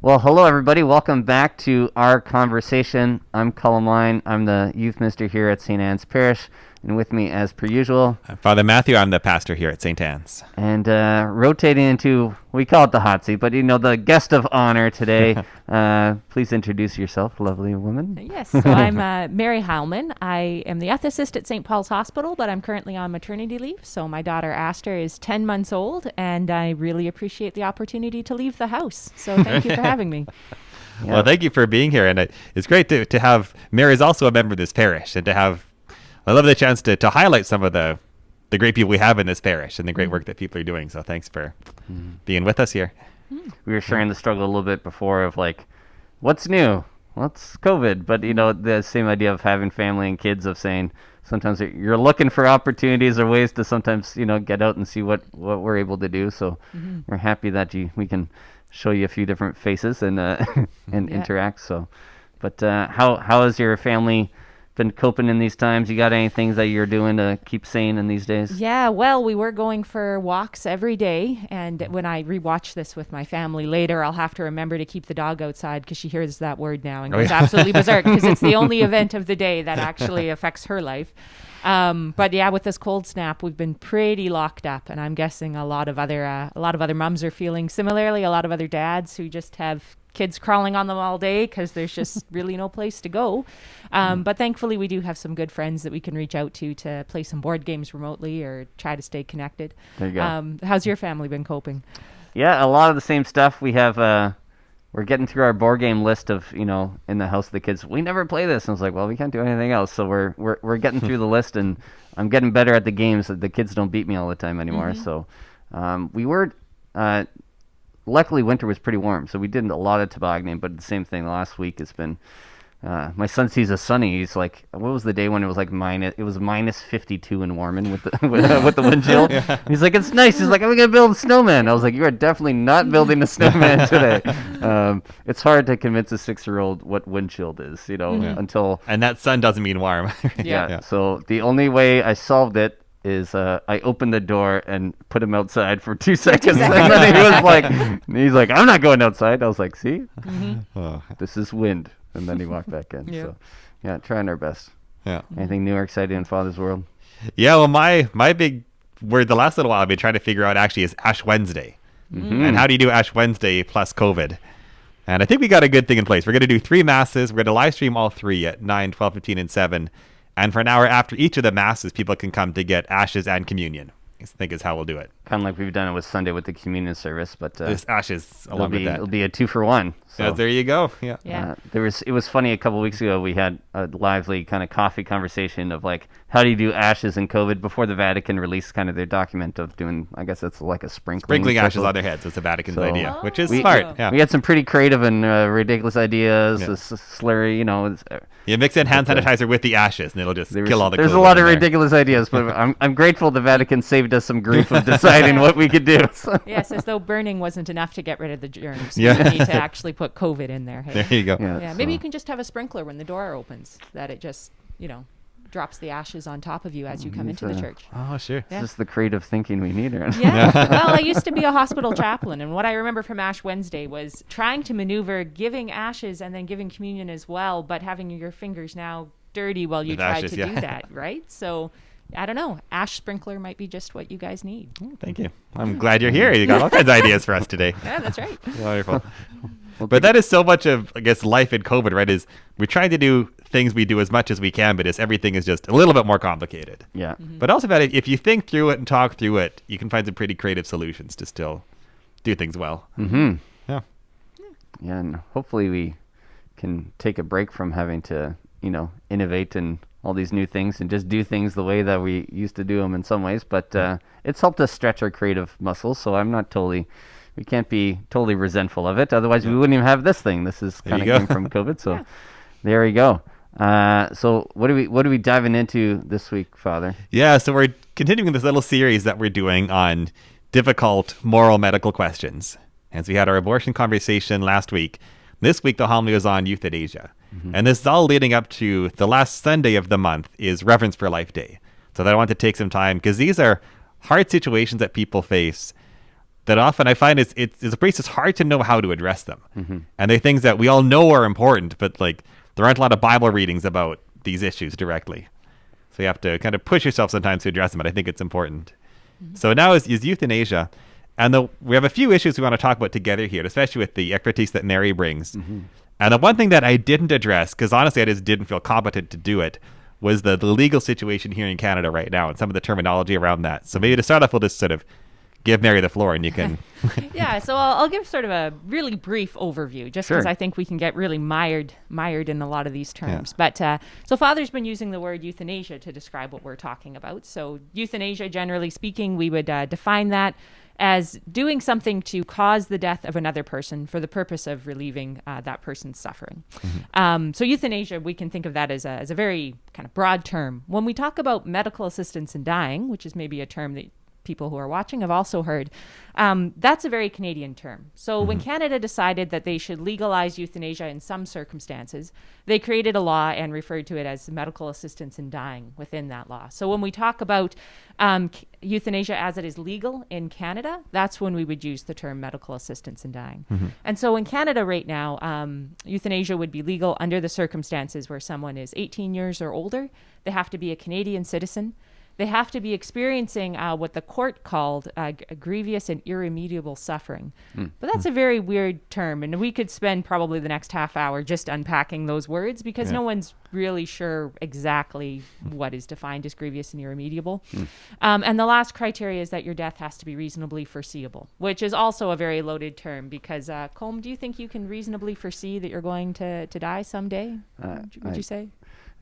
Well, hello everybody. Welcome back to our conversation. I'm Colm. I'm the youth minister here at St. Anne's Parish, and with me, as per usual, Father Matthew, I'm the pastor here at St. Anne's. and rotating into, we call it the hot seat, but the guest of honor today. Please introduce yourself, lovely woman. Yes, so I'm Mary Heilman. I am the ethicist at St. Paul's Hospital, but I'm currently on maternity leave. So my daughter Aster is 10 months old, and I really appreciate the opportunity to leave the house. So thank you for having me. Yeah. Well, thank you for being here. And it's great to have Mary is also a member of this parish, and I love the chance to highlight some of the great people we have in this parish and the great work that people are doing. So thanks for being with us here. We were sharing the struggle a little bit before of like, what's new? What's COVID? But the same idea of having family and kids, of saying sometimes you're looking for opportunities or ways to sometimes get out and see what we're able to do. So we're happy that we can show you a few different faces and interact. So, but how has your family been coping in these times? You got any things that you're doing to keep sane in these days? Yeah, well, we were going for walks every day, and when I rewatch this with my family later, I'll have to remember to keep the dog outside because she hears that word now and goes absolutely berserk because it's the only event of the day that actually affects her life. But yeah, with this cold snap, we've been pretty locked up, and I'm guessing a lot of other mums are feeling similarly. A lot of other dads who just have kids crawling on them all day because there's just really no place to go. But thankfully, we do have some good friends that we can reach out to play some board games remotely or try to stay connected. There you go. How's your family been coping? Yeah, a lot of the same stuff. We have. We're getting through our board game list of, in the house of the kids. We never play this. And I was like, well, we can't do anything else. So we're getting through the list, and I'm getting better at the games. So the kids don't beat me all the time anymore. So we were, luckily winter was pretty warm. So we did a lot of tobogganing, but the same thing the last week has been, my son sees a sunny. He's like, what was the day when it was like it was minus 52 in Warman with the with the wind chill? Yeah. He's like, it's nice. He's like, I'm gonna build a snowman. I was like, you are definitely not building a snowman today. It's hard to convince a 6-year-old what wind chilled is, until. And that sun doesn't mean warm. Yeah. So the only way I solved it is I opened the door and put him outside for 2 seconds. And then he's like, I'm not going outside. I was like, see, this is wind. And then he walked back in. So, yeah, trying our best. Yeah. Anything new or exciting in Father's World? Yeah, well, my big word the last little while I've been trying to figure out actually is Ash Wednesday. And how do you do Ash Wednesday plus COVID? And I think we got a good thing in place. We're going to do 3 masses. We're going to live stream all 3 at 9, 12, 15, and 7. And for an hour after each of the masses, people can come to get ashes and communion. I think is how we'll do it. Kind of like we've done it with Sunday with the communion service, but this ashes along with that. It'll be a 2-for-1. So there you go. Yeah. It was funny a couple weeks ago. We had a lively kind of coffee conversation of like, how do you do ashes in COVID before the Vatican released kind of their document of doing, I guess that's like a sprinkling ashes on their heads. It's the Vatican's idea, which is smart. Yeah. We had some pretty creative and ridiculous ideas. Slurry, You mix in hand sanitizer with the ashes, and it'll just kill all the. There's a lot of ridiculous ideas, but I'm grateful the Vatican saved us some grief of deciding what we could do. Yes, as though burning wasn't enough to get rid of the germs. Yeah. You need to actually put COVID in there. Hey? There you go. Yeah, maybe you can just have a sprinkler when the door opens, that it just, drops the ashes on top of you as you come into the church. Oh, sure. Yeah. This is the creative thinking we need. Yeah. Well, I used to be a hospital chaplain, and what I remember from Ash Wednesday was trying to maneuver giving ashes and then giving communion as well, but having your fingers now dirty while you try to do that, right? So I don't know. Ash sprinkler might be just what you guys need. Thank you. I'm glad you're here. You got all kinds of ideas for us today. Yeah, that's right. Wonderful. But that is so much of, I guess, life in COVID, right? Is we're trying to do things we do as much as we can, but everything is just a little bit more complicated. Yeah. But also about it, if you think through it and talk through it, you can find some pretty creative solutions to still do things well. Mm-hmm. Yeah. Yeah, and hopefully we can take a break from having to, innovate and all these new things and just do things the way that we used to do them in some ways. But it's helped us stretch our creative muscles, so we can't be totally resentful of it. Otherwise, we wouldn't even have this thing. This is kind of came from COVID, so there we go. So what are we diving into this week, Father? Yeah, so we're continuing this little series that we're doing on difficult moral medical questions. And so we had our abortion conversation last week. This week, the homily was on euthanasia. Mm-hmm. And this is all leading up to the last Sunday of the month is Reverence for Life Day. So I want to take some time, because these are hard situations that people face that often I find it's as a priest, it's hard to know how to address them. And they're things that we all know are important, but like there aren't a lot of Bible readings about these issues directly. So you have to kind of push yourself sometimes to address them, but I think it's important. So now is euthanasia. And we have a few issues we want to talk about together here, especially with the expertise that Mary brings. And the one thing that I didn't address, because honestly I just didn't feel competent to do it, was the legal situation here in Canada right now and some of the terminology around that. So maybe to start off, we'll just sort of give Mary the floor and you can... Yeah, so I'll give sort of a really brief overview, just because I think we can get really mired in a lot of these terms. But so Father's been using the word euthanasia to describe what we're talking about. So euthanasia, generally speaking, we would define that as doing something to cause the death of another person for the purpose of relieving that person's suffering. So euthanasia, we can think of that as a very kind of broad term. When we talk about medical assistance in dying, which is maybe a term that people who are watching have also heard, that's a very Canadian term. So when Canada decided that they should legalize euthanasia in some circumstances, they created a law and referred to it as medical assistance in dying within that law. So when we talk about euthanasia as it is legal in Canada, that's when we would use the term medical assistance in dying. And so in Canada right now, euthanasia would be legal under the circumstances where someone is 18 years or older. They have to be a Canadian citizen. They have to be experiencing what the court called grievous and irremediable suffering. But that's a very weird term, and we could spend probably the next half hour just unpacking those words because no one's really sure exactly what is defined as grievous and irremediable. And the last criteria is that your death has to be reasonably foreseeable, which is also a very loaded term because, Colm, do you think you can reasonably foresee that you're going to die someday? Would you say?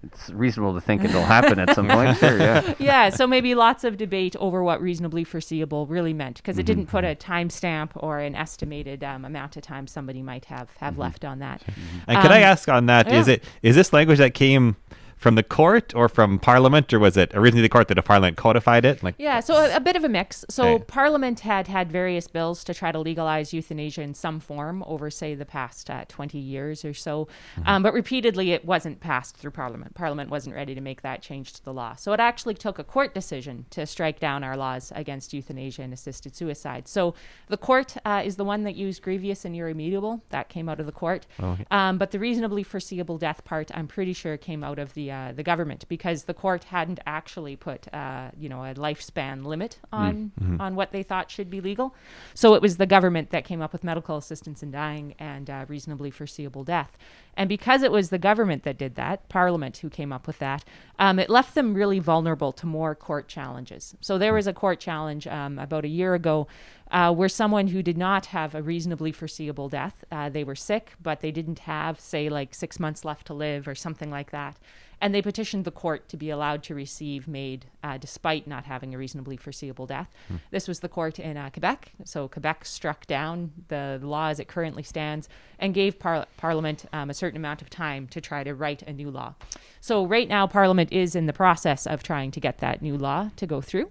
It's reasonable to think it'll happen at some point. Sure, yeah. Yeah, so maybe lots of debate over what reasonably foreseeable really meant because it didn't put a timestamp or an estimated amount of time somebody might have left on that. And can I ask on that, is this language that came from the court or from Parliament, or was it originally the court that the Parliament codified it? Yeah, so a bit of a mix. So Parliament had various bills to try to legalize euthanasia in some form over, say, the past 20 years or so. But repeatedly, it wasn't passed through Parliament. Parliament wasn't ready to make that change to the law. So it actually took a court decision to strike down our laws against euthanasia and assisted suicide. So the court is the one that used grievous and irremediable. That came out of the court. But the reasonably foreseeable death part, I'm pretty sure, came out of the government because the court hadn't actually put a lifespan limit on what they thought should be legal. So it was the government that came up with medical assistance in dying and reasonably foreseeable death. And because it was the government that did that, Parliament who came up with that, it left them really vulnerable to more court challenges. So there was a court challenge about a year ago where someone who did not have a reasonably foreseeable death, they were sick, but they didn't have, say, like 6 months left to live or something like that. And they petitioned the court to be allowed to receive MAID despite not having a reasonably foreseeable death. This was the court in Quebec. So Quebec struck down the law as it currently stands and gave Parliament a certain amount of time to try to write a new law. So right now, Parliament is in the process of trying to get that new law to go through.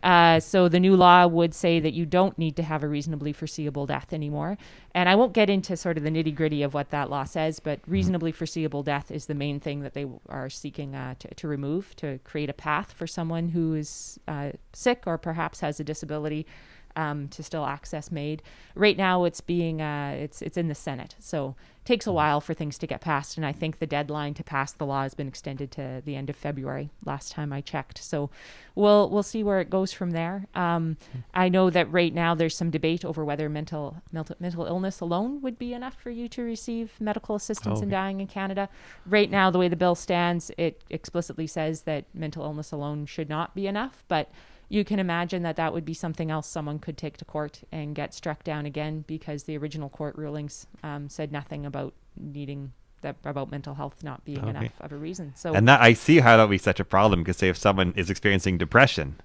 So the new law would say that you don't need to have a reasonably foreseeable death anymore. And I won't get into sort of the nitty-gritty of what that law says, but reasonably foreseeable death is the main thing that they are seeking to remove, to create a path for someone who is sick or perhaps has a disability to still access MAID. Right now, it's being it's in the Senate, so it takes a while for things to get passed. And I think the deadline to pass the law has been extended to the end of February. Last time I checked, so we'll see where it goes from there. I know that right now there's some debate over whether mental illness alone would be enough for you to receive medical assistance in dying in Canada. Right now, the way the bill stands, it explicitly says that mental illness alone should not be enough, but you can imagine that would be something else someone could take to court and get struck down again because the original court rulings said nothing about about mental health not being enough of a reason. So, and that I see how that would be such a problem because say if someone is experiencing depression,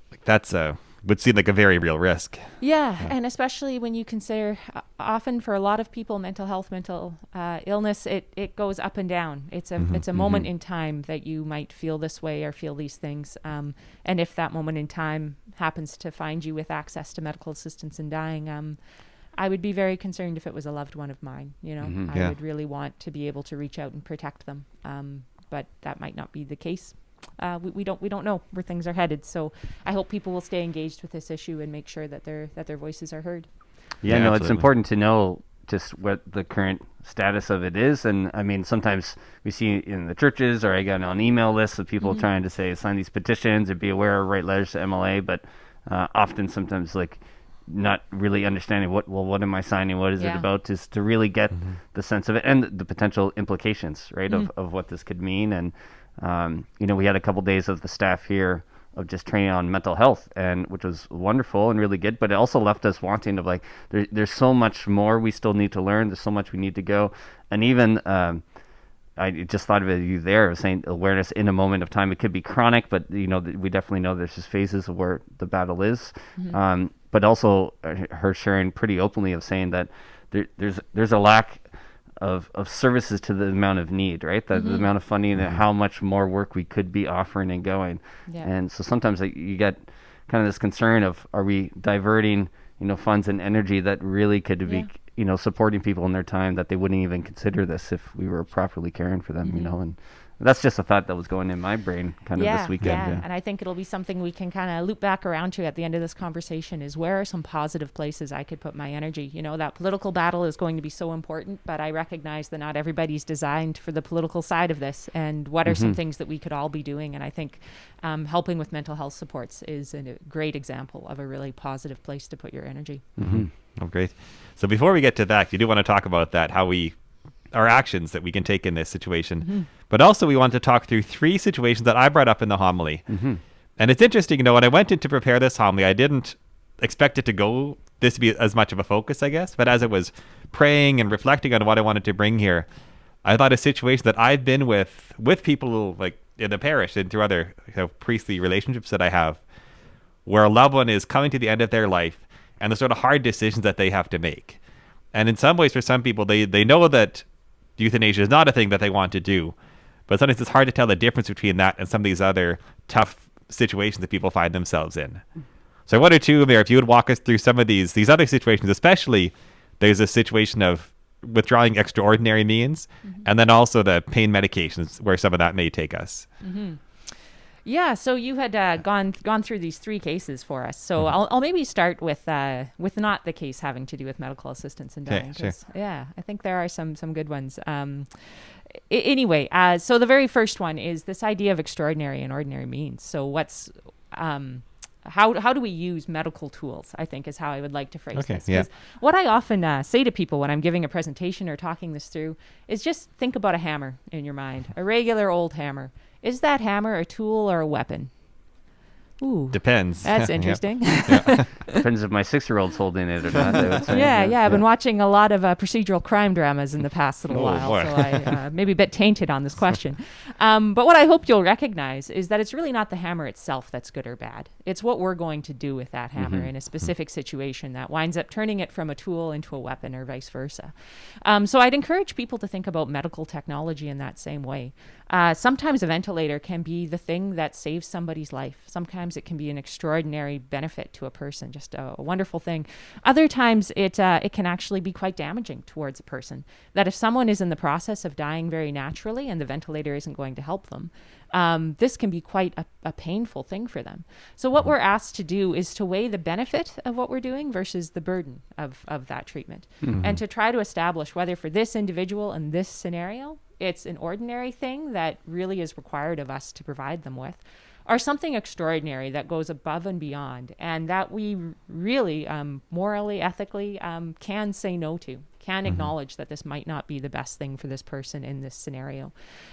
like that's would seem like a very real risk. Yeah, and especially when you consider, often for a lot of people, mental illness, it goes up and down. It's a moment in time that you might feel this way or feel these things. And if that moment in time happens to find you with access to medical assistance in dying, I would be very concerned if it was a loved one of mine. I would really want to be able to reach out and protect them. But that might not be the case we don't know where things are headed. So I hope people will stay engaged with this issue and make sure that their voices are heard. Yeah, no, it's absolutely. important to know just what the current status of it is. And I mean, sometimes we see in the churches, or I get on email lists of people trying to say, sign these petitions or be aware, write letters to MLA, but often sometimes like not really understanding what am I signing? What is it about? Just to really get the sense of it and the potential implications, right, of what this could mean. And, we had a couple days of the staff here of just training on mental health, and which was wonderful and really good, but it also left us wanting to like there's so much more we still need to learn, there's so much we need to go. And even I just thought of it, you there saying awareness in a moment of time, it could be chronic, but we definitely know there's just phases of where the battle is. But also her sharing pretty openly of saying that there's a lack of services to the amount of need, right? The amount of funding and how much more work we could be offering and going. Yeah. And so sometimes you get kind of this concern of, are we diverting, funds and energy that really could be, supporting people in their time that they wouldn't even consider this if we were properly caring for them, and that's just a thought that was going in my brain kind of this weekend. Yeah, and I think it'll be something we can kind of loop back around to at the end of this conversation is, where are some positive places I could put my energy? That political battle is going to be so important, but I recognize that not everybody's designed for the political side of this. And what are some things that we could all be doing? And I think helping with mental health supports is a great example of a really positive place to put your energy. Oh, great. So before we get to that, you do want to talk about that, our actions that we can take in this situation. But also we want to talk through 3 situations that I brought up in the homily. And it's interesting, when I went in to prepare this homily, I didn't expect it to be as much of a focus, I guess. But as I was praying and reflecting on what I wanted to bring here, I thought a situation that I've been with people like in the parish and through other priestly relationships that I have, where a loved one is coming to the end of their life and the sort of hard decisions that they have to make. And in some ways, for some people, they know that euthanasia is not a thing that they want to do, but sometimes it's hard to tell the difference between that and some of these other tough situations that people find themselves in. So I wonder too, Mayor, if you would walk us through some of these other situations, especially there's a situation of withdrawing extraordinary means, and then also the pain medications, where some of that may take us. Yeah, so you had gone through these 3 cases for us. So I'll maybe start with not the case having to do with medical assistance in dying. Sure. Yeah, I think there are some good ones. Anyway, so the very first one is this idea of extraordinary and ordinary means. So what's how do we use medical tools, I think, is how I would like to phrase this. Yeah. What I often say to people when I'm giving a presentation or talking this through is just think about a hammer in your mind, a regular old hammer. Is that hammer a tool or a weapon? Ooh, depends. That's interesting. Depends if my 6-year-old's holding it or not, I would say. I've been watching a lot of procedural crime dramas in the past little while, boy. so I maybe a bit tainted on this question. But what I hope you'll recognize is that it's really not the hammer itself that's good or bad. It's what we're going to do with that hammer in a specific situation that winds up turning it from a tool into a weapon, or vice versa. So I'd encourage people to think about medical technology in that same way. Sometimes a ventilator can be the thing that saves somebody's life. Sometimes it can be an extraordinary benefit to a person, just a wonderful thing. Other times it can actually be quite damaging towards a person, that if someone is in the process of dying very naturally and the ventilator isn't going to help them, this can be quite a painful thing for them. So what we're asked to do is to weigh the benefit of what we're doing versus the burden of that treatment, and to try to establish whether for this individual in this scenario, it's an ordinary thing that really is required of us to provide them with, or something extraordinary that goes above and beyond, and that we really morally, ethically can say no to, can acknowledge that this might not be the best thing for this person in this scenario.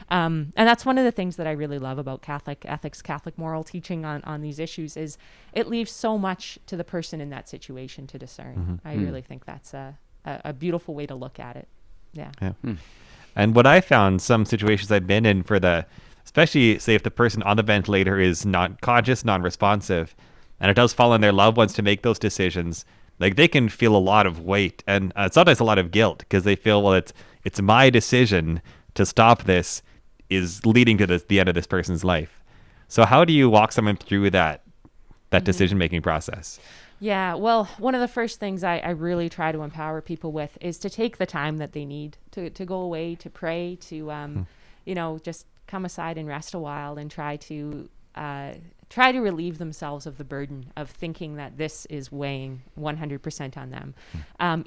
And that's one of the things that I really love about Catholic ethics, Catholic moral teaching on these issues, is it leaves so much to the person in that situation to discern. I really think that's a beautiful way to look at it. Yeah. And what I found, some situations I've been in especially say if the person on the ventilator is not conscious, non-responsive, and it does fall on their loved ones to make those decisions, like they can feel a lot of weight and sometimes a lot of guilt, because they feel, well, it's my decision to stop this is leading to the end of this person's life. So how do you walk someone through that decision-making process? Yeah, well, one of the first things I really try to empower people with is to take the time that they need to go away, to pray, to, just come aside and rest a while and try to relieve themselves of the burden of thinking that this is weighing 100% on them.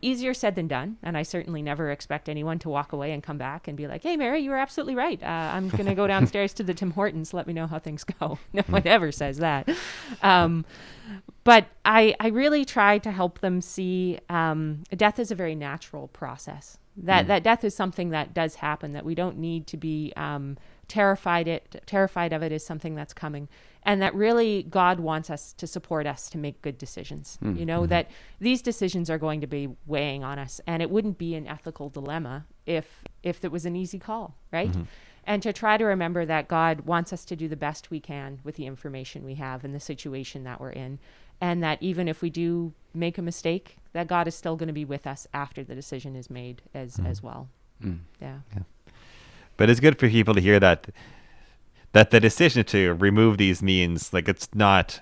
Easier said than done. And I certainly never expect anyone to walk away and come back and be like, hey, Mary, you were absolutely right. I'm going to go downstairs to the Tim Hortons. Let me know how things go. No one ever says that. But I really try to help them see death is a very natural process. That death is something that does happen, that we don't need to be terrified of it as something that's coming. And that really God wants us to support us to make good decisions. That these decisions are going to be weighing on us, and it wouldn't be an ethical dilemma if it was an easy call, right? And to try to remember that God wants us to do the best we can with the information we have in the situation that we're in, and that even if we do make a mistake, that God is still going to be with us after the decision is made as well. Yeah. But it's good for people to hear that the decision to remove these means, like, it's not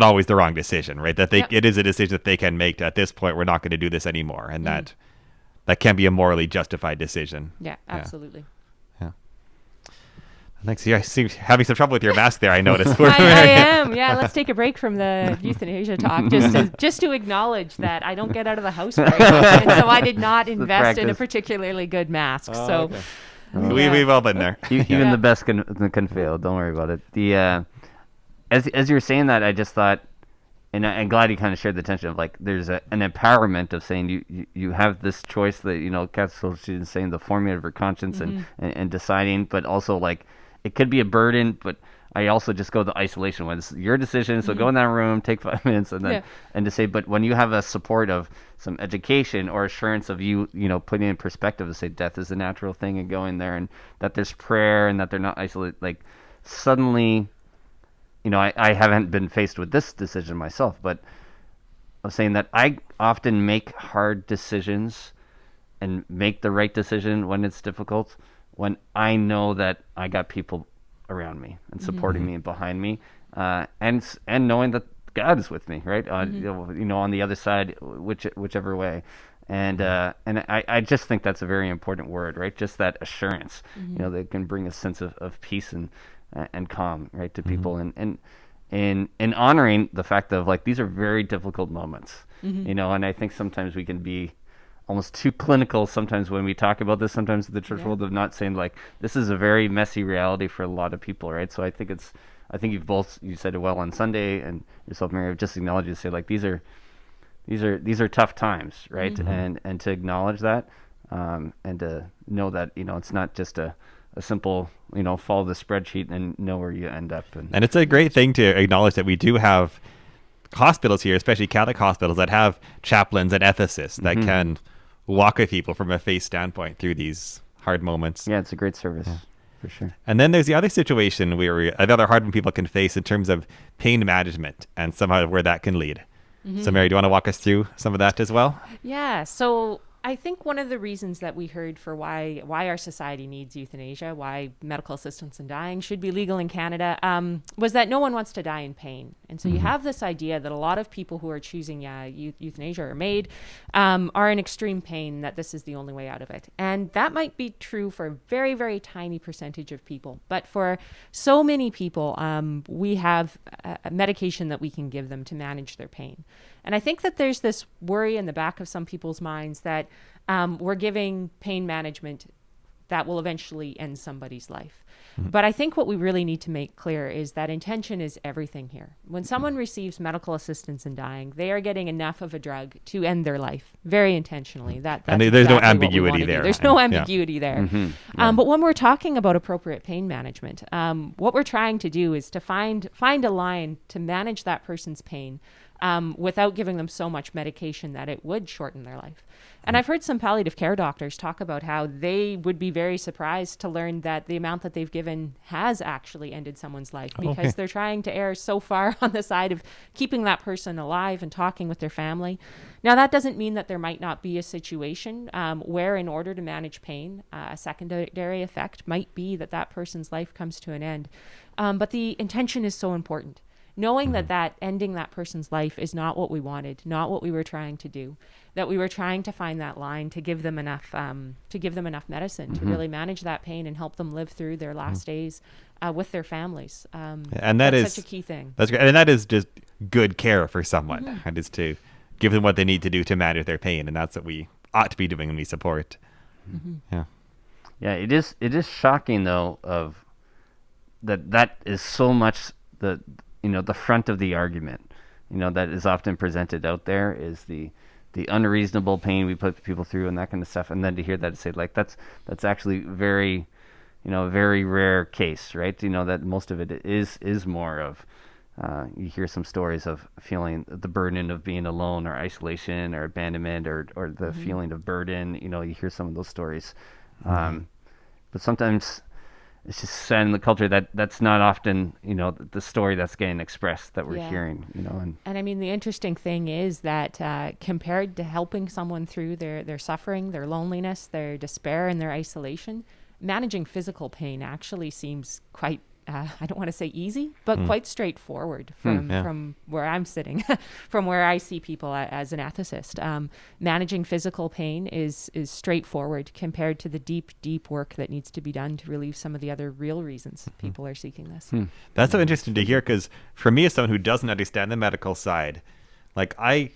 always the wrong decision, right? That it is a decision that they can make. At this point, we're not going to do this anymore, and that can be a morally justified decision. Yeah, absolutely. Thanks. You seem having some trouble with your mask there, I noticed. I am. Yeah, let's take a break from the euthanasia talk just to acknowledge that I don't get out of the house very often, and so I did not invest in a particularly good mask. Okay. We've all been there. Even the best can fail. Don't worry about it. As you were saying that, I just thought, and I'm glad you kind of shared the tension of, like, there's an empowerment of saying you have this choice that, Catholic students saying the formula of your conscience and deciding, but also, like, it could be a burden, but I also just go the isolation when it's your decision. So go in that room, take 5 minutes, and then and to say, but when you have a support of some education or assurance of putting in perspective to say death is a natural thing and going there, and that there's prayer and that they're not isolated, like, suddenly, I haven't been faced with this decision myself, but I'm saying that I often make hard decisions and make the right decision when it's difficult, when I know that I got people around me and supporting me and behind me, and knowing that God is with me, right? On the other side, whichever way, and I just think that's a very important word, right? Just that assurance, that can bring a sense of peace and calm, right, to people, and in honoring the fact of, like, these are very difficult moments, and I think sometimes we can be almost too clinical sometimes when we talk about this, sometimes in the church world, of not saying, like, this is a very messy reality for a lot of people, right? So I think you said it well on Sunday, and yourself, Mary, just acknowledged to say, like, these are tough times, right? And to acknowledge that, and to know that, it's not just a simple, follow the spreadsheet and know where you end up. And it's a great thing to acknowledge that we do have hospitals here, especially Catholic hospitals, that have chaplains and ethicists that can walk with people from a faith standpoint through these hard moments. Yeah, it's a great service, for sure. And then there's the other situation another hard one people can face in terms of pain management and somehow where that can lead. So, Mary, do you want to walk us through some of that as well? Yeah, so I think one of the reasons that we heard for why our society needs euthanasia, why medical assistance in dying should be legal in Canada, was that no one wants to die in pain. And so you have this idea that a lot of people who are choosing euthanasia or MAID are in extreme pain, that this is the only way out of it. And that might be true for a very, very tiny percentage of people. But for so many people, we have a medication that we can give them to manage their pain. And I think that there's this worry in the back of some people's minds that we're giving pain management that will eventually end somebody's life. But I think what we really need to make clear is that intention is everything here. When someone receives medical assistance in dying, they are getting enough of a drug to end their life very intentionally. That's and there's exactly no ambiguity there. There's no ambiguity there. But when we're talking about appropriate pain management, what we're trying to do is to find a line to manage that person's pain without giving them so much medication that it would shorten their life. And I've heard some palliative care doctors talk about how they would be very surprised to learn that the amount that they've given has actually ended someone's life, because they're trying to err so far on the side of keeping that person alive and talking with their family. Now, that doesn't mean that there might not be a situation where, in order to manage pain, a secondary effect might be that person's life comes to an end. But the intention is so important. knowing that ending that person's life is not what we wanted, not what we were trying to do, that we were trying to find that line to give them enough medicine to really manage that pain and help them live through their last days with their families. And that's such a key thing. That's great. And that is just good care for someone. And is to give them what they need to do to manage their pain. And that's what we ought to be doing when we support. Yeah. Yeah, it is shocking though of that is so much the front of the argument, that is often presented out there is the unreasonable pain we put people through and that kind of stuff, and then to hear that say like that's actually very, very rare case, right? That most of it is more of you hear some stories of feeling the burden of being alone or isolation or abandonment or the feeling of burden. You hear some of those stories, but sometimes it's just sad in the culture that's not often, the story that's getting expressed that we're hearing, And I mean, the interesting thing is that compared to helping someone through their suffering, their loneliness, their despair, and their isolation, managing physical pain actually seems quite, I don't want to say easy, but quite straightforward from where I'm sitting, from where I see people as an ethicist. Managing physical pain is straightforward compared to the deep work that needs to be done to relieve some of the other real reasons people are seeking this. That's so interesting to hear, because for me, as someone who doesn't understand the medical side, like I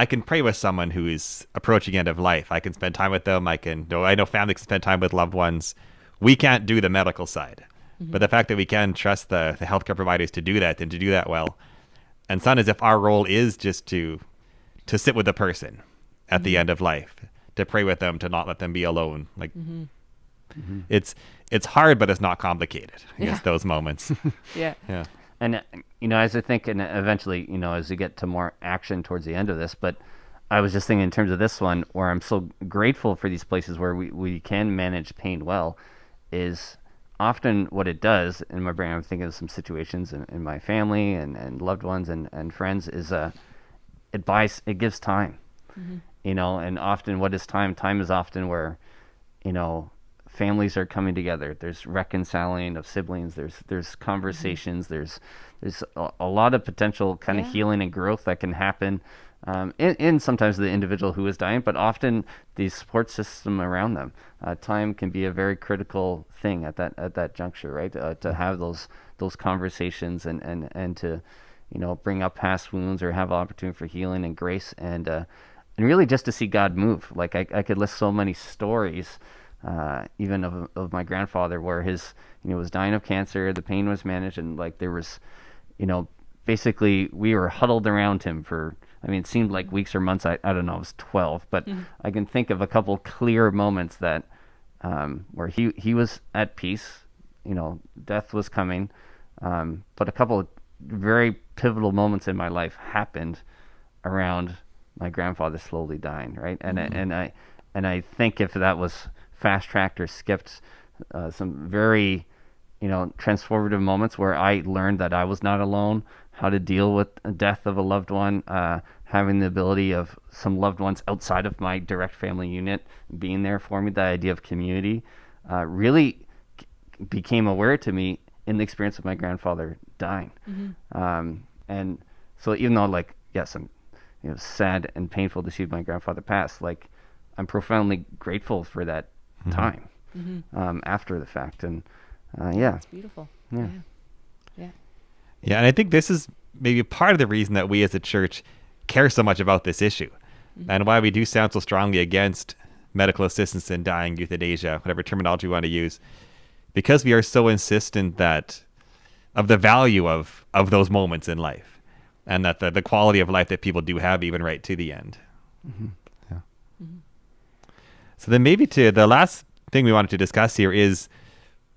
can pray with someone who is approaching end of life. I can spend time with them. I know families can spend time with loved ones. We can't do the medical side. But the fact that we can trust the healthcare providers to do that and to do that well, and it's not as if our role is just to sit with the person at the end of life, to pray with them, to not let them be alone. Like it's hard, but it's not complicated. I guess those moments. Yeah. And as I think, and eventually, as we get to more action towards the end of this, but I was just thinking in terms of this one, where I'm so grateful for these places where we can manage pain well, is often what it does in my brain. I'm thinking of some situations in my family and loved ones and friends, is it gives time, and often what is time? Time is often where, families are coming together. There's reconciling of siblings. There's conversations. There's a lot of potential kind of healing and growth that can happen in sometimes the individual who is dying, but often the support system around them. Time can be a very critical thing at that juncture, right? To have those conversations and to bring up past wounds or have opportunity for healing and grace and really just to see God move. Like I could list so many stories, even of my grandfather, where his was dying of cancer, the pain was managed, and like there was, basically we were huddled around him for. I mean, it seemed like weeks or months. I don't know. I was 12, but I can think of a couple clear moments that where he was at peace. Death was coming, but a couple of very pivotal moments in my life happened around my grandfather slowly dying. Right, and I think if that was fast tracked or skipped, some very transformative moments where I learned that I was not alone, how to deal with the death of a loved one, having the ability of some loved ones outside of my direct family unit being there for me, the idea of community, really became aware to me in the experience of my grandfather dying. And so even though yes, I'm sad and painful to see my grandfather pass, I'm profoundly grateful for that time after the fact. And it's beautiful. Yeah. Yeah, and I think this is maybe part of the reason that we as a church care so much about this issue, and why we do sound so strongly against medical assistance in dying, euthanasia, whatever terminology we want to use, because we are so insistent of the value of those moments in life, and that the quality of life that people do have even right to the end. So then maybe the last thing we wanted to discuss here is,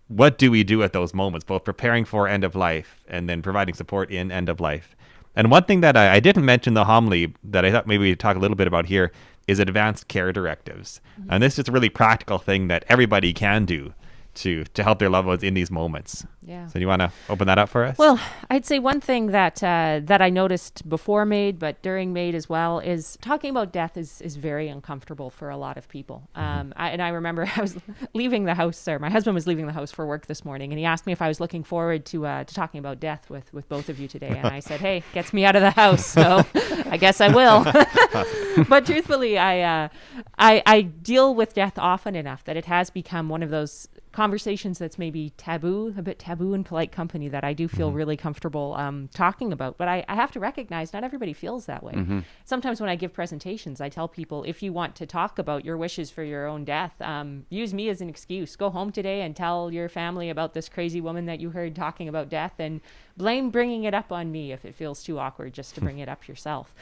what do we do at those moments, both preparing for end of life and then providing support in end of life? And one thing that I didn't mention in the homily that I thought maybe we'd talk a little bit about here is advanced care directives. And this is a really practical thing that everybody can do to help their loved ones in these moments. Yeah. So you want to open that up for us? Well, I'd say one thing that I noticed before MAID, but during MAID as well, is talking about death is very uncomfortable for a lot of people. I remember I was leaving the house, or my husband was leaving the house for work this morning, and he asked me if I was looking forward to talking about death with both of you today. And I said, hey, gets me out of the house, so I guess I will. But truthfully, I deal with death often enough that it has become one of those conversations that's maybe a bit taboo in polite company, that I do feel really comfortable talking about. But I have to recognize not everybody feels that way. Sometimes when I give presentations, I tell people, if you want to talk about your wishes for your own death, use me as an excuse. Go home today and tell your family about this crazy woman that you heard talking about death, and blame bringing it up on me if it feels too awkward just to bring it up yourself.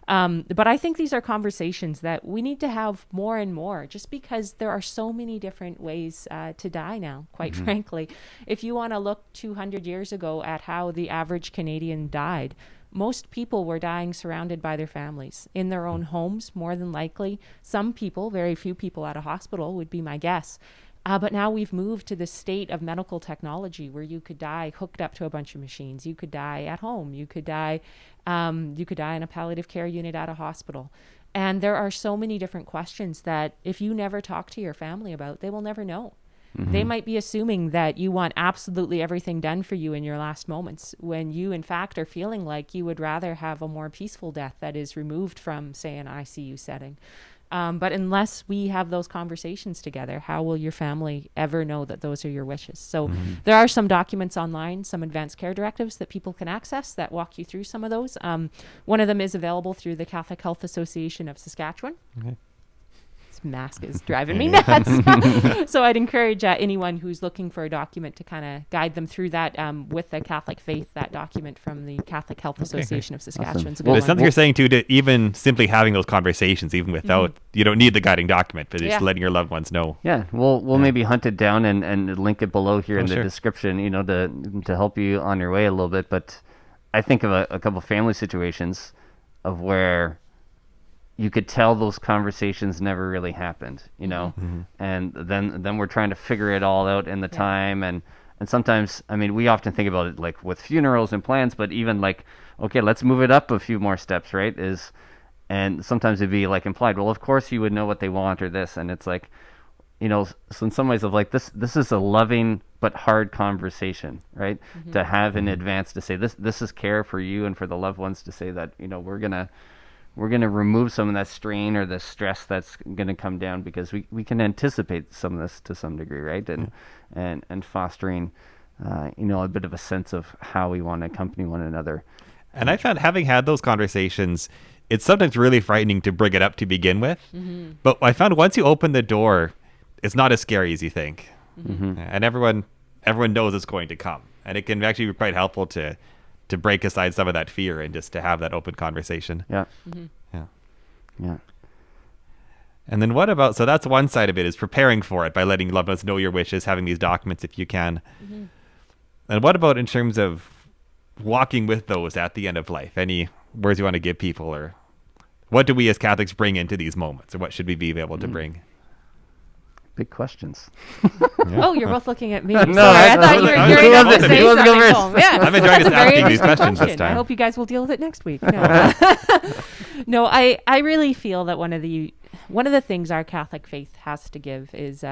But I think these are conversations that we need to have more and more, just because there are so many different ways to die now, quite frankly. If you want to look 200 years ago at how the average Canadian died, most people were dying surrounded by their families, in their own homes, more than likely. Some people, very few people at a hospital would be my guess. But now we've moved to the state of medical technology where you could die hooked up to a bunch of machines. You could die at home. You could die in a palliative care unit at a hospital. And there are so many different questions that if you never talk to your family about, they will never know. They might be assuming that you want absolutely everything done for you in your last moments, when you in fact are feeling like you would rather have a more peaceful death that is removed from, say, an ICU setting. But unless we have those conversations together, how will your family ever know that those are your wishes? So there are some documents online, some advanced care directives that people can access that walk you through some of those. One of them is available through the Catholic Health Association of Saskatchewan. This mask is driving me nuts. So I'd encourage anyone who's looking for a document to kind of guide them through that with the Catholic faith, that document from the Catholic Health Association of Saskatchewan. Awesome. Well, it's something you're saying too, to even simply having those conversations, even without, you don't need the guiding document, but just letting your loved ones know. Yeah, we'll maybe hunt it down and link it below here in the sure. description, to help you on your way a little bit. But I think of a couple family situations of where you could tell those conversations never really happened, and then we're trying to figure it all out in the time. And sometimes, I mean, we often think about it like with funerals and plans, but even like, okay, let's move it up a few more steps, right? And sometimes it'd be like implied, well, of course you would know what they want or this. And it's like, so in some ways of like, this is a loving but hard conversation, right? To have in advance, to say this is care for you and for the loved ones, to say that, we're going to remove some of that strain or the stress that's going to come down, because we can anticipate some of this to some degree, right? And fostering, a bit of a sense of how we want to accompany one another. And I found, having had those conversations, it's sometimes really frightening to bring it up to begin with. But I found once you open the door, it's not as scary as you think. And everyone knows it's going to come. And it can actually be quite helpful to break aside some of that fear and just to have that open conversation. Yeah. Yeah. And then what about, so that's one side of it, is preparing for it by letting loved ones know your wishes, having these documents if you can. And what about in terms of walking with those at the end of life? Any words you want to give people, or what do we as Catholics bring into these moments, or what should we be able to bring? Big questions. Oh, you're both looking at me. No, Sorry, I thought you were going to say something. Home. Yeah, I've enjoyed asking these questions this time. I hope you guys will deal with it next week. No, I really feel that one of the things our Catholic faith has to give is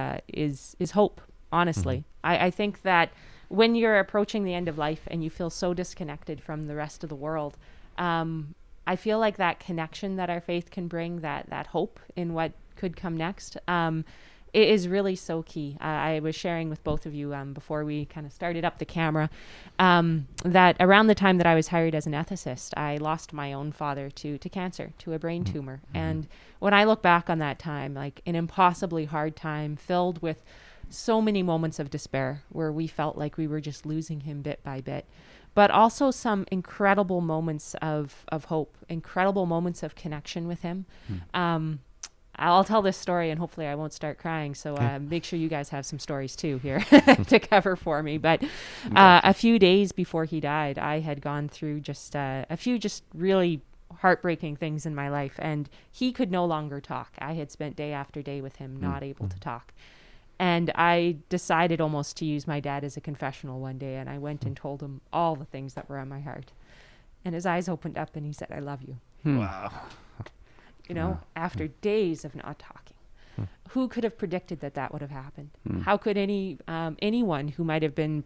hope. Honestly, I think that when you're approaching the end of life and you feel so disconnected from the rest of the world, I feel like that connection that our faith can bring, that hope in what could come next, it is really so key. I was sharing with both of you before we kind of started up the camera that around the time that I was hired as an ethicist, I lost my own father to cancer, to a brain tumor. And when I look back on that time, like an impossibly hard time filled with so many moments of despair where we felt like we were just losing him bit by bit, but also some incredible moments of hope, incredible moments of connection with him. I'll tell this story and hopefully I won't start crying. So make sure you guys have some stories too here to cover for me. But a few days before he died, I had gone through just a few just really heartbreaking things in my life. And he could no longer talk. I had spent day after day with him, not able to talk. And I decided almost to use my dad as a confessional one day, and I went and told him all the things that were on my heart. And his eyes opened up and he said, "I love you." Wow. You know, after days of not talking. Who could have predicted that that would have happened? How could anyone who might have been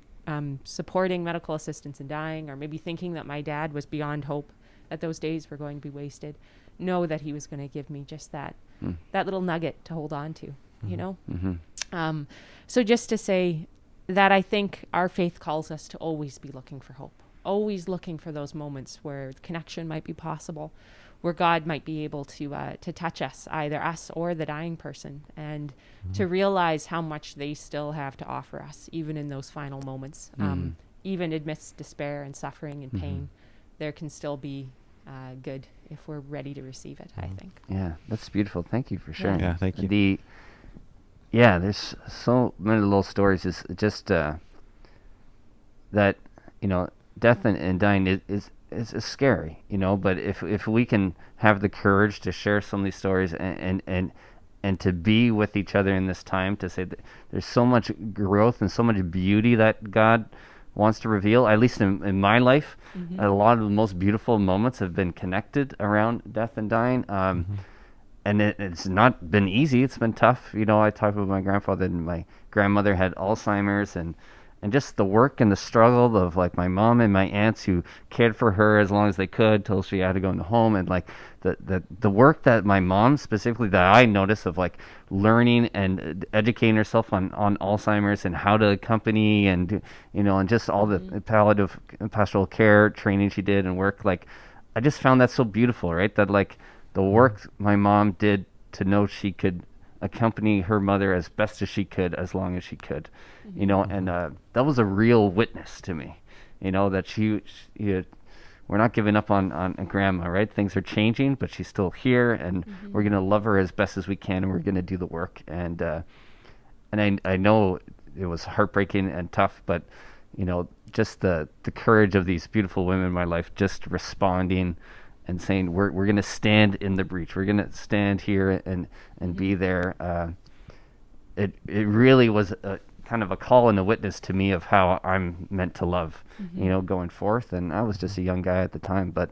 supporting medical assistance in dying, or maybe thinking that my dad was beyond hope, that those days were going to be wasted, know that he was going to give me just that little nugget to hold on to, you know? So just to say that I think our faith calls us to always be looking for hope, always looking for those moments where connection might be possible, where God might be able to touch us, either us or the dying person, and to realize how much they still have to offer us, even in those final moments. Even amidst despair and suffering and pain, there can still be good if we're ready to receive it, I think. Yeah, that's beautiful. Thank you for sharing. Yeah, thank you. There's so many little stories. Is just that, you know, death and dying is scary, you know. But if we can have the courage to share some of these stories and to be with each other in this time, to say that there's so much growth and so much beauty that God wants to reveal, at least in my life, a lot of the most beautiful moments have been connected around death and dying. And it's not been easy. It's been tough. You know, I talked about my grandfather, and my grandmother had Alzheimer's, and just the work and the struggle of like my mom and my aunts who cared for her as long as they could till she had to go into home, and like the work that my mom specifically, that I noticed, of like learning and educating herself on Alzheimer's and how to accompany, and you know, and just all the palliative pastoral care training she did and work. Like, I just found that so beautiful, right? That like the work my mom did to know she could accompany her mother as best as she could, as long as she could, you know, and that was a real witness to me, you know, that we're not giving up on grandma, right? Things are changing, but she's still here, and we're going to love her as best as we can, and we're going to do the work. And I know it was heartbreaking and tough, but, you know, just the courage of these beautiful women in my life, just responding and saying, we're going to stand in the breach. We're going to stand here and be there. It really was a kind of a call and a witness to me of how I'm meant to love, you know, going forth. And I was just a young guy at the time, but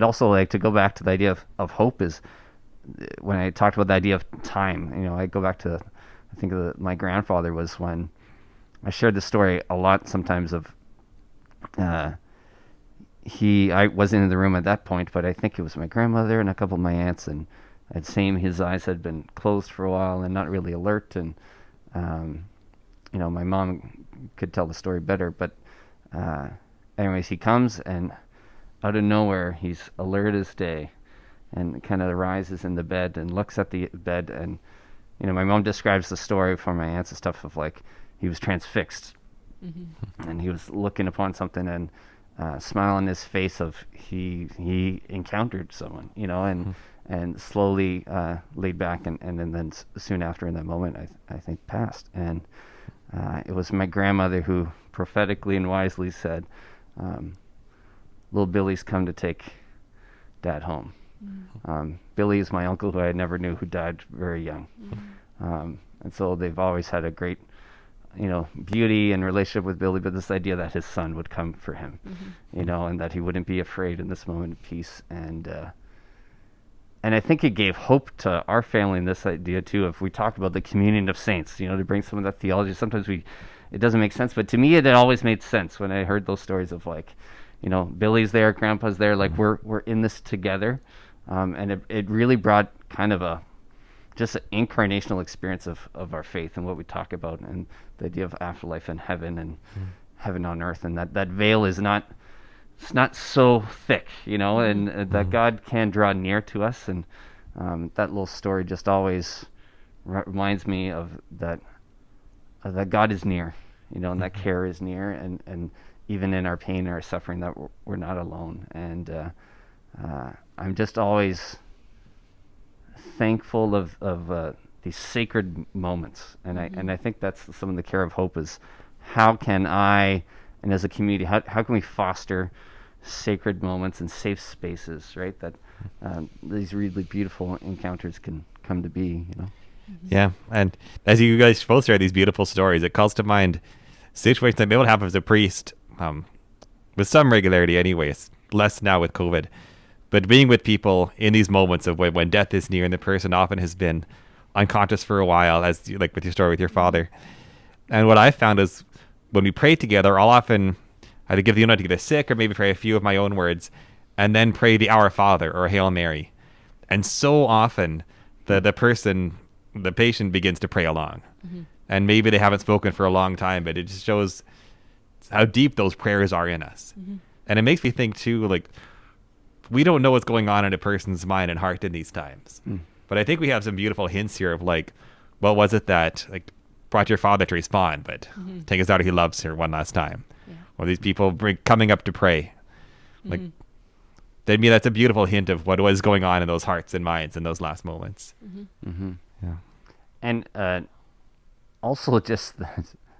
also, like, to go back to the idea of hope is, when I talked about the idea of time, you know, I go back to, I think my grandfather was, when I shared this story a lot sometimes of, I wasn't in the room at that point, but I think it was my grandmother and a couple of my aunts, and I'd seen his eyes had been closed for a while and not really alert, and you know, my mom could tell the story better, but anyways, he comes, and out of nowhere, he's alert as day, and kind of rises in the bed and looks at the bed, and you know, my mom describes the story from my aunts and stuff of like he was transfixed, and he was looking upon something, and smile on his face of he encountered someone, you know, and slowly laid back, and then soon after, in that moment, I think passed. And it was my grandmother who prophetically and wisely said, little Billy's come to take Dad home. Billy is my uncle, who I never knew, who died very young. And so they've always had a great, you know, beauty and relationship with Billy, but this idea that his son would come for him, you know, and that he wouldn't be afraid in this moment of peace. And I think it gave hope to our family in this idea too. If we talk about the communion of saints, you know, to bring some of that theology, sometimes it doesn't make sense, but to me it always made sense when I heard those stories of, like, you know, Billy's there, Grandpa's there, like we're in this together. And it really brought kind of just an incarnational experience of our faith and what we talk about, and the idea of afterlife and heaven, and heaven on earth, and that veil is not so thick, you know, and that God can draw near to us. And that little story just always reminds me of that God is near, you know, and that care is near, and even in our pain and our suffering, that we're not alone. And I'm just always thankful of these sacred moments, and I think that's some of the care of hope, is how can I, and as a community, how can we foster sacred moments and safe spaces, right? That these really beautiful encounters can come to be, you know. Yeah, and as you guys both share these beautiful stories, it calls to mind situations that may not happen as a priest, with some regularity anyways, less now with COVID, but being with people in these moments of when death is near and the person often has been unconscious for a while, as like with your story with your father. And what I found is when we pray together, I'll often either give the unit to get a sick or maybe pray a few of my own words and then pray the Our Father or Hail Mary. And so often the patient begins to pray along. And maybe they haven't spoken for a long time, but it just shows how deep those prayers are in us. And it makes me think too, like, we don't know what's going on in a person's mind and heart in these times. But I think we have some beautiful hints here of like, what was it that like brought your father to respond, but take his daughter, he loves her one last time. Or these people coming up to pray. Like, to me, that's a beautiful hint of what was going on in those hearts and minds in those last moments. Yeah. And also just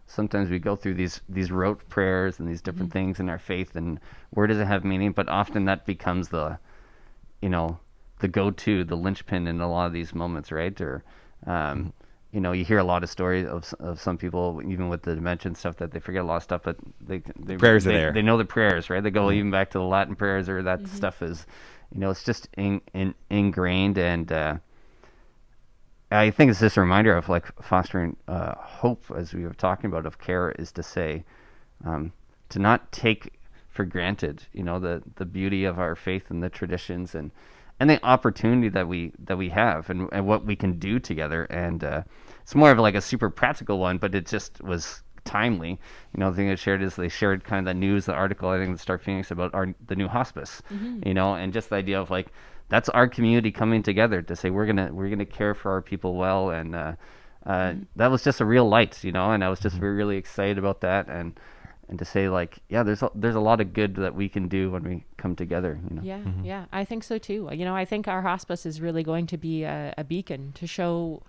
sometimes we go through these rote prayers and these different things in our faith, and where does it have meaning? But often that becomes the go-to, the linchpin in a lot of these moments, right? Or you hear a lot of stories of some people, even with the dementia and stuff, that they forget a lot of stuff, but they prayers are there. They know the prayers, right? They go even back to the Latin prayers, or that stuff is, it's just ingrained. And I think it's just a reminder of like fostering hope, as we were talking about, of care, is to say, to not take for granted, the beauty of our faith and the traditions and the opportunity that we have and what we can do together. And it's more of like a super practical one, but it just was timely. The thing I shared is they shared kind of the news, the article, I think, in Star Phoenix about the new hospice, and just the idea of like, that's our community coming together to say we're gonna care for our people well. And that was just a real light, and I was just really excited about that. And to say like, yeah, there's a lot of good that we can do when we come together. Yeah, I think so too. I think our hospice is really going to be a beacon to show,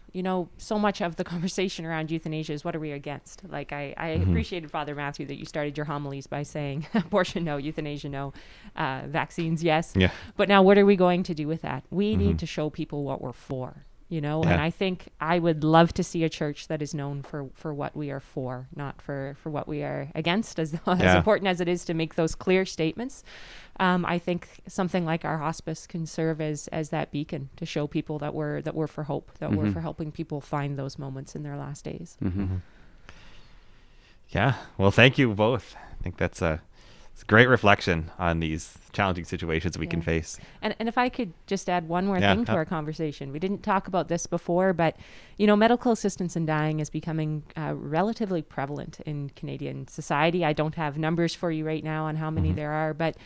so much of the conversation around euthanasia is what are we against. Like I appreciated, Father Matthew, that you started your homilies by saying abortion no, euthanasia no, vaccines yes. Yeah. But now what are we going to do with that? We need to show people what we're for. And I think I would love to see a church that is known for what we are for, not for what we are against, as important as it is to make those clear statements. I think something like our hospice can serve as that beacon to show people that we're for hope, that we're for helping people find those moments in their last days. Yeah. Well, thank you both. I think that's a great reflection on these challenging situations we can face. And if I could just add one more thing to our conversation. We didn't talk about this before, but, medical assistance in dying is becoming relatively prevalent in Canadian society. I don't have numbers for you right now on how many there are, but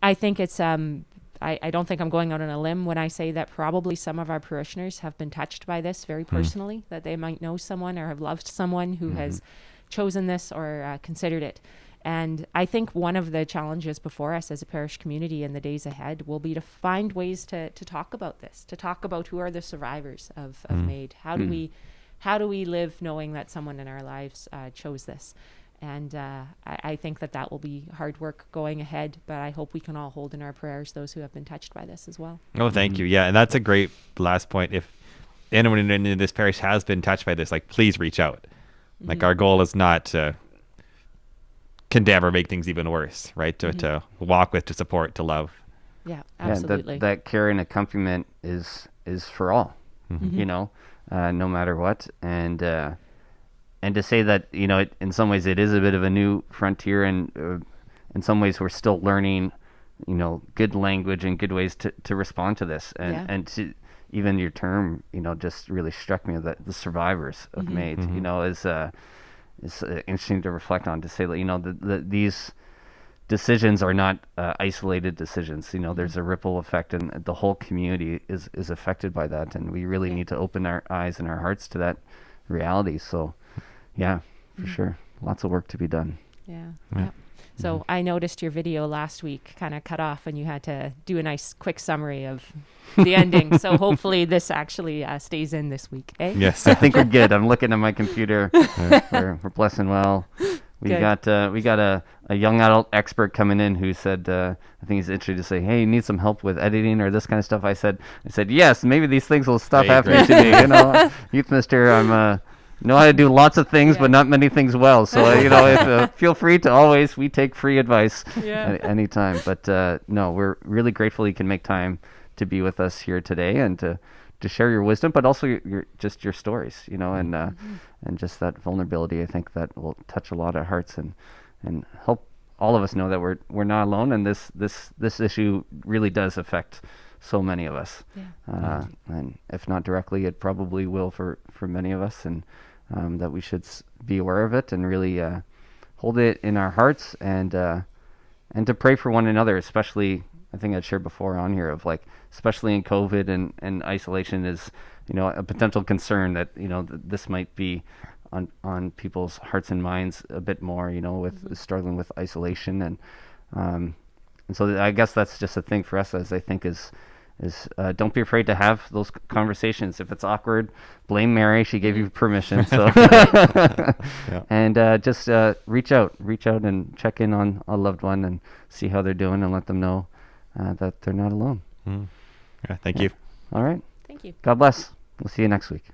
I think it's, I don't think I'm going out on a limb when I say that probably some of our parishioners have been touched by this very personally, that they might know someone or have loved someone who has chosen this or considered it. And I think one of the challenges before us as a parish community in the days ahead will be to find ways to talk about this, to talk about who are the survivors of MAID. How do we live knowing that someone in our lives chose this? And I think that will be hard work going ahead, but I hope we can all hold in our prayers those who have been touched by this as well. Oh, thank you. Yeah, and that's a great last point. If anyone in this parish has been touched by this, like, please reach out. Like, our goal is not to condemn or make things even worse, right? To walk with, to support, to love. Yeah, absolutely. That care and accompaniment is for all, no matter what. And to say that, in some ways it is a bit of a new frontier, and in some ways we're still learning, good language and good ways to respond to this. And to, even your term, just really struck me, that the survivors of MAID, is interesting to reflect on, to say that, these decisions are not isolated decisions. There's a ripple effect, and the whole community is affected by that. And we really need to open our eyes and our hearts to that reality. So, yeah, for sure. Lots of work to be done. Yeah. So I noticed your video last week kind of cut off, and you had to do a nice quick summary of the ending. So hopefully this actually stays in this week, eh? Yes. I think we're good. I'm looking at my computer. We're blessing well. We Good. got a young adult expert coming in who said, I think he's interested to say, hey, you need some help with editing or this kind of stuff. I said yes, maybe these things will stop Great, happening to me. You know, Youth Minister, know how to do lots of things, but not many things well. So feel free to we take free advice at any time. But no, we're really grateful you can make time to be with us here today and to share your wisdom, but also your stories, and just that vulnerability. I think that will touch a lot of hearts and help all of us know that we're not alone, and this issue really does affect so many of us. And if not directly, it probably will for many of us, and that we should be aware of it and really hold it in our hearts and to pray for one another, especially. I think I'd shared before on here of especially in COVID and isolation is, a potential concern that, this might be on people's hearts and minds a bit more, with struggling with isolation. And so I guess that's just a thing for us, as I think is don't be afraid to have those conversations. If it's awkward, blame Mary. She gave you permission. So, and just reach out and check in on a loved one and see how they're doing and let them know that they're not alone. Yeah, thank you. All right. Thank you. God bless. We'll see you next week.